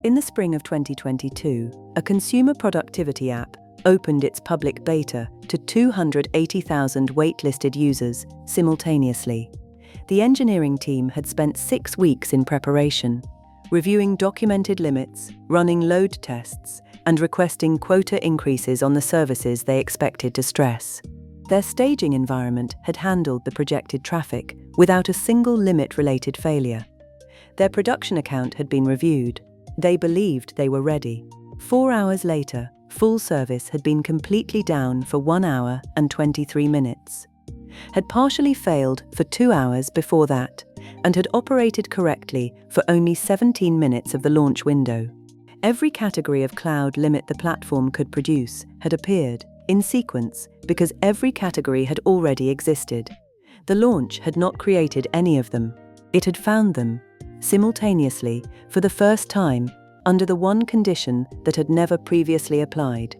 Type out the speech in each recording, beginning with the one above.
In the spring of 2022, a consumer productivity app opened its public beta to 280,000 waitlisted users simultaneously. The engineering team had spent 6 weeks in preparation, reviewing documented limits, running load tests, and requesting quota increases on the services they expected to stress. Their staging environment had handled the projected traffic without a single limit-related failure. Their production account had been reviewed. They believed they were ready. 4 hours later, full service had been completely down for 1 hour and 23 minutes, had partially failed for 2 hours before that, and had operated correctly for only 17 minutes of the launch window. Every category of cloud limit the platform could produce had appeared in sequence because every category had already existed. The launch had not created any of them. It had found them, simultaneously, for the first time, under the one condition that had never previously applied: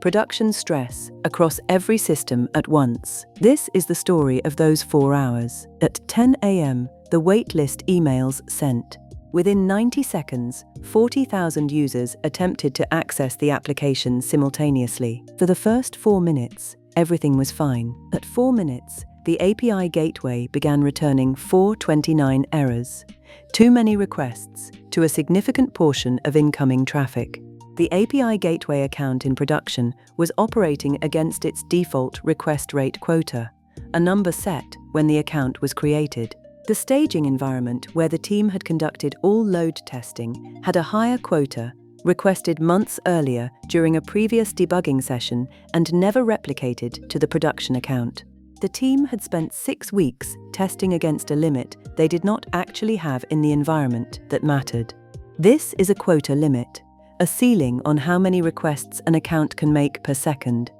production stress across every system at once. This is the story of those 4 hours. At 10 a.m., the waitlist emails sent. Within 90 seconds, 40,000 users attempted to access the application simultaneously. For the first 4 minutes, everything was fine. At 4 minutes, the API gateway began returning 429 errors, too many requests to a significant portion of incoming traffic. The API gateway account in production was operating against its default request rate quota, a number set when the account was created. The staging environment where the team had conducted all load testing had a higher quota, requested months earlier during a previous debugging session and never replicated to the production account. The team had spent 6 weeks testing against a limit they did not actually have in the environment that mattered. This is a quota limit, a ceiling on how many requests an account can make per second,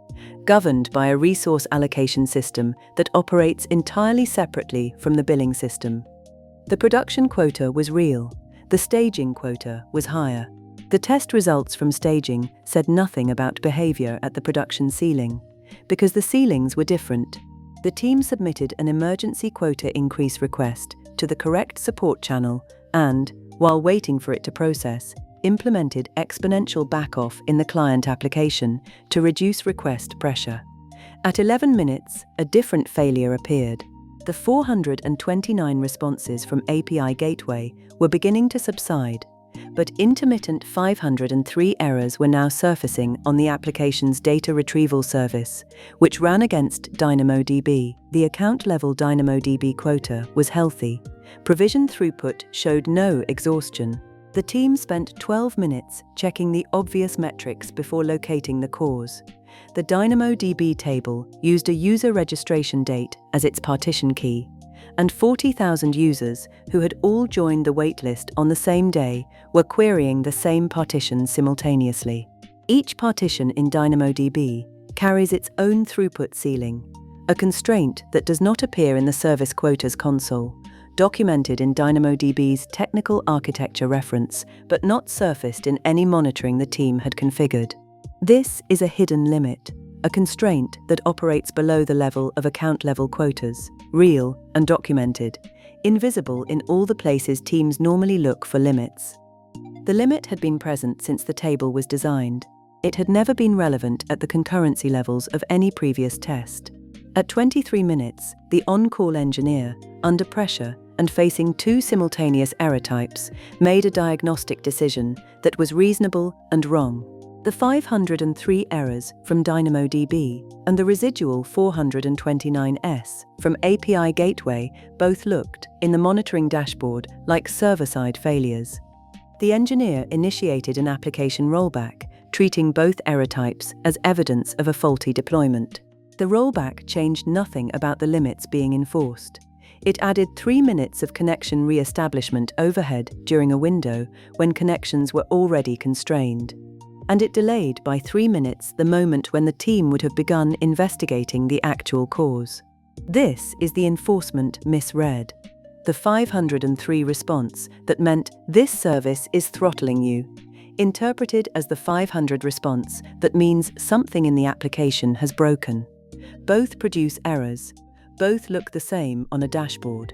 governed by a resource allocation system that operates entirely separately from the billing system. The production quota was real. The staging quota was higher. The test results from staging said nothing about behavior at the production ceiling, because the ceilings were different. The team submitted an emergency quota increase request to the correct support channel and, while waiting for it to process, implemented exponential backoff in the client application to reduce request pressure. At 11 minutes, a different failure appeared. The 429 responses from API Gateway were beginning to subside, but intermittent 503 errors were now surfacing on the application's data retrieval service, which ran against DynamoDB. The account-level DynamoDB quota was healthy. Provision throughput showed no exhaustion. The team spent 12 minutes checking the obvious metrics before locating the cause. The DynamoDB table used a user registration date as its partition key, and 40,000 users who had all joined the waitlist on the same day were querying the same partition simultaneously. Each partition in DynamoDB carries its own throughput ceiling, a constraint that does not appear in the service quotas console, documented in DynamoDB's technical architecture reference, but not surfaced in any monitoring the team had configured. This is a hidden limit, a constraint that operates below the level of account-level quotas, real and documented, invisible in all the places teams normally look for limits. The limit had been present since the table was designed. It had never been relevant at the concurrency levels of any previous test. At 23 minutes, the on-call engineer, under pressure and facing 2 simultaneous error types, made a diagnostic decision that was reasonable and wrong. The 503 errors from DynamoDB and the residual 429s from API Gateway both looked, in the monitoring dashboard, like server-side failures. The engineer initiated an application rollback, treating both error types as evidence of a faulty deployment. The rollback changed nothing about the limits being enforced. It added 3 minutes of connection re-establishment overhead during a window when connections were already constrained. And it delayed by 3 minutes the moment when the team would have begun investigating the actual cause. This is the enforcement misread. The 503 response that meant "this service is throttling you," interpreted as the 500 response that means something in the application has broken. Both produce errors. Both look the same on a dashboard.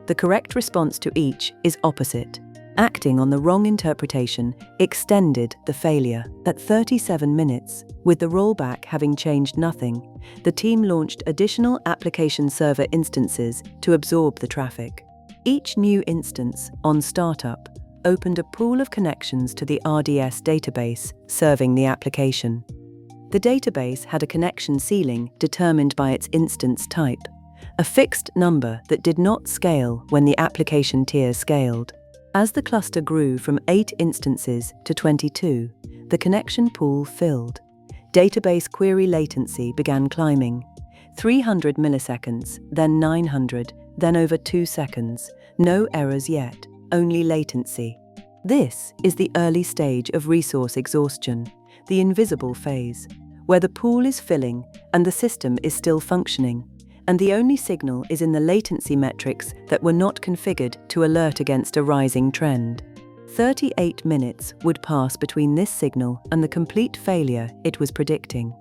The correct response to each is opposite. acting on the wrong interpretation, extended the failure. At 37 minutes, with the rollback having changed nothing, the team launched additional application server instances to absorb the traffic. Each new instance, on startup, opened a pool of connections to the RDS database serving the application. The database had a connection ceiling determined by its instance type, a fixed number that did not scale when the application tier scaled. As the cluster grew from 8 instances to 22, the connection pool filled. Database query latency began climbing. 300 milliseconds, then 900, then over 2 seconds. No errors yet, only latency. This is the early stage of resource exhaustion, the invisible phase, where the pool is filling and the system is still functioning, and the only signal is in the latency metrics that were not configured to alert against a rising trend. 38 minutes would pass between this signal and the complete failure it was predicting.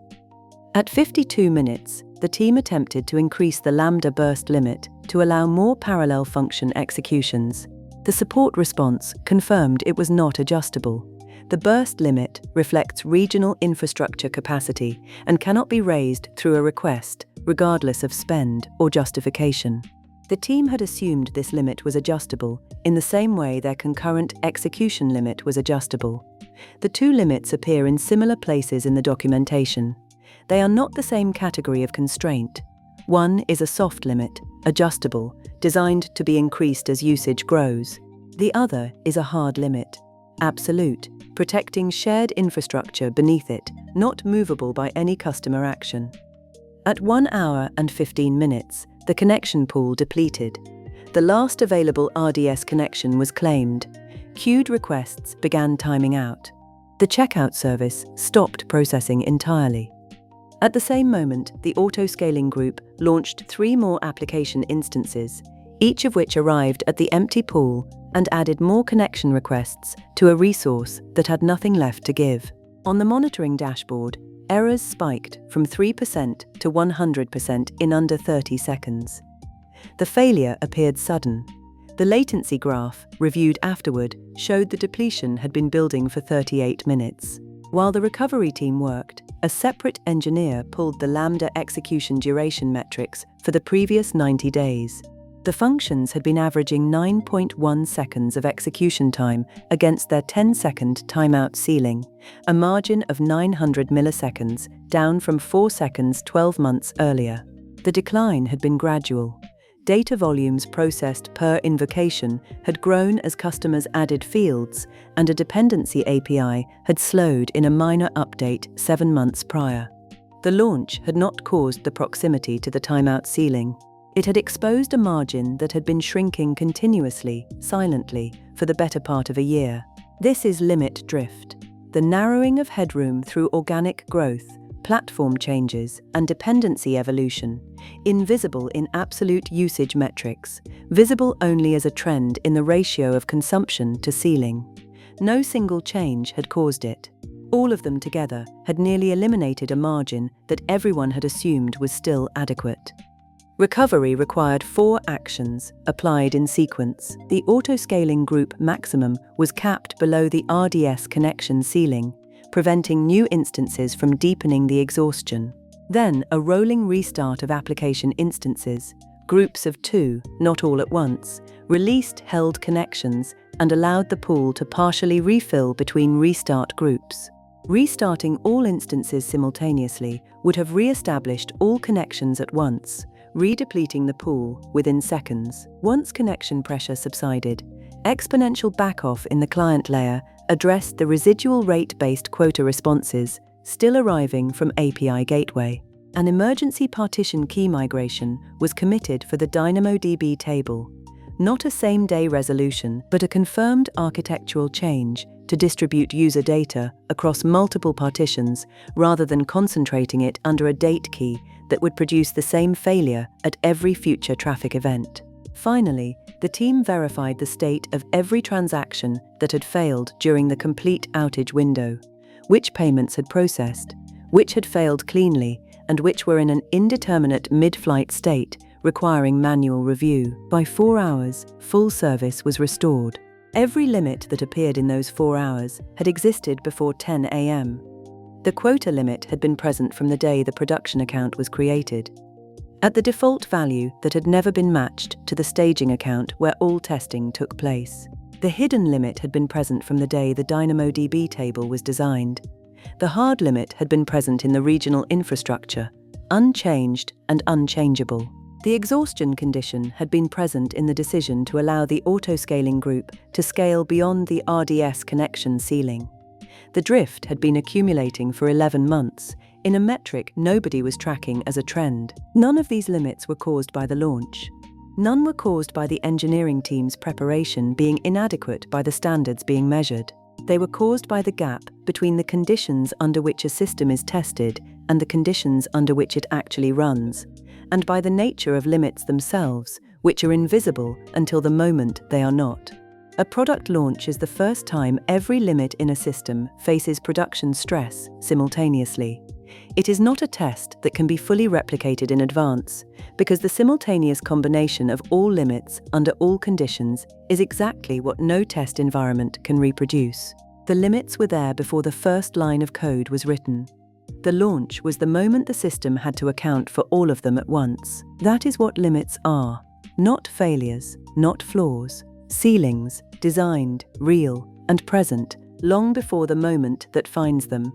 At 52 minutes, the team attempted to increase the lambda burst limit to allow more parallel function executions. The support response confirmed it was not adjustable. The burst limit reflects regional infrastructure capacity and cannot be raised through a request, regardless of spend or justification. The team had assumed this limit was adjustable, in the same way their concurrent execution limit was adjustable. The two limits appear in similar places in the documentation. They are not the same category of constraint. One is a soft limit, adjustable, designed to be increased as usage grows. The other is a hard limit, absolute, protecting shared infrastructure beneath it, not movable by any customer action. At 1 hour and 15 minutes, the connection pool depleted. The last available RDS connection was claimed. Queued requests began timing out. The checkout service stopped processing entirely. At the same moment, the auto-scaling group launched 3 more application instances, each of which arrived at the empty pool and added more connection requests to a resource that had nothing left to give. On the monitoring dashboard, errors spiked from 3% to 100% in under 30 seconds. The failure appeared sudden. The latency graph, reviewed afterward, showed the depletion had been building for 38 minutes. While the recovery team worked, a separate engineer pulled the Lambda execution duration metrics for the previous 90 days. The functions had been averaging 9.1 seconds of execution time against their 10-second timeout ceiling, a margin of 900 milliseconds, down from 4 seconds 12 months earlier. The decline had been gradual. Data volumes processed per invocation had grown as customers added fields, and a dependency API had slowed in a minor update 7 months prior. The launch had not caused the proximity to the timeout ceiling. It had exposed a margin that had been shrinking continuously, silently, for the better part of a year. This is limit drift, the narrowing of headroom through organic growth, platform changes, and dependency evolution, invisible in absolute usage metrics, visible only as a trend in the ratio of consumption to ceiling. No single change had caused it. All of them together had nearly eliminated a margin that everyone had assumed was still adequate. Recovery required 4 actions, applied in sequence. The auto-scaling group maximum was capped below the RDS connection ceiling, preventing new instances from deepening the exhaustion. Then a rolling restart of application instances, groups of 2, not all at once, released held connections and allowed the pool to partially refill between restart groups. Restarting all instances simultaneously would have re-established all connections at once, redepleting the pool within seconds. Once connection pressure subsided, exponential backoff in the client layer addressed the residual rate-based quota responses still arriving from API gateway. An emergency partition key migration was committed for the DynamoDB table, not a same-day resolution, but a confirmed architectural change to distribute user data across multiple partitions rather than concentrating it under a date key that would produce the same failure at every future traffic event. Finally, the team verified the state of every transaction that had failed during the complete outage window, which payments had processed, which had failed cleanly, and which were in an indeterminate mid-flight state requiring manual review. By 4 hours, full service was restored. Every limit that appeared in those 4 hours had existed before 10 a.m. The quota limit had been present from the day the production account was created, at the default value that had never been matched to the staging account where all testing took place. The hidden limit had been present from the day the DynamoDB table was designed. The hard limit had been present in the regional infrastructure, unchanged and unchangeable. The exhaustion condition had been present in the decision to allow the autoscaling group to scale beyond the RDS connection ceiling. The drift had been accumulating for 11 months, in a metric nobody was tracking as a trend. None of these limits were caused by the launch. None were caused by the engineering team's preparation being inadequate by the standards being measured. They were caused by the gap between the conditions under which a system is tested and the conditions under which it actually runs, and by the nature of limits themselves, which are invisible until the moment they are not. A product launch is the first time every limit in a system faces production stress simultaneously. It is not a test that can be fully replicated in advance, because the simultaneous combination of all limits under all conditions is exactly what no test environment can reproduce. The limits were there before the first line of code was written. The launch was the moment the system had to account for all of them at once. That is what limits are. Not failures, not flaws. Ceilings, designed, real, and present, long before the moment that finds them.